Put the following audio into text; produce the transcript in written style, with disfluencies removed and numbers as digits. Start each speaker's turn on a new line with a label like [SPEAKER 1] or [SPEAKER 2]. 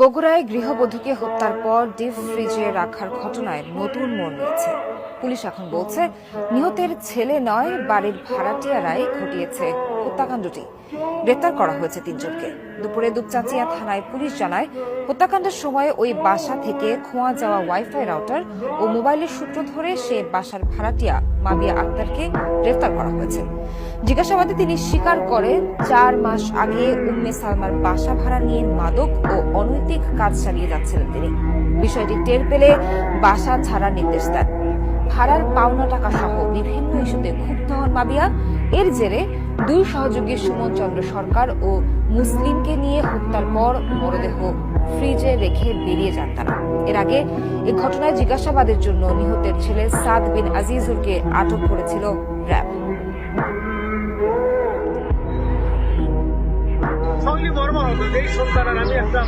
[SPEAKER 1] বগুড়ায় গৃহবধূকে হত্যার পর ডিপ ফ্রিজে রাখার ঘটনায় নতুন মোড় নিয়েছে। পুলিশ এখন বলছে নিহতের ছেলে নয়, বাড়ির ভাড়াটিয়ারাই ঘটিয়েছে হত্যাকাণ্ডটি। গ্রেপ্তার করা হয়েছে ৩ জনকে। দুপুরে দুপচাঁচিয়া থানায় পুলিশ জানায়, হত্যাকাণ্ডের সময় ওই বাসা থেকে খোয়া যাওয়া ওয়াইফাই রাউটার ও মোবাইলের সূত্র ধরে সে বাসার ভাড়াটিয়া মাবিয়া আক্তারকে গ্রেপ্তার করা হয়েছে। জিজ্ঞাসাবাদে তিনি স্বীকার করেন ৪ মাস আগে উম্মে সালমার বাসা ভাড়া নিয়ে মাদক ও অনৈতিক কাজ চালিয়ে যাচ্ছিলেন তিনি। বিষয়টি টের পেলে বাসা ছাড়ার নির্দেশ দেন। ভাড়ার পাওনা টাকা সহ বিভিন্ন ইস্যুতে ক্ষুব্ধ হন মাবিয়া। এর জেরে ২ সহযোগী সুমন চন্দ্র সরকার ও মুসলিমকে নিয়ে হত্যার পর মরদেহ ফ্রিজে রেখে বেরিয়ে যান তারা। এর আগে এই ঘটনায় জিজ্ঞাসাবাদের জন্য নিহতের ছেলে সাদ বিন আজিজুলকে আটক করেছিল র্যাব।
[SPEAKER 2] সঙ্গে বর্মা হতো যেই সন্তান আর আমি একটা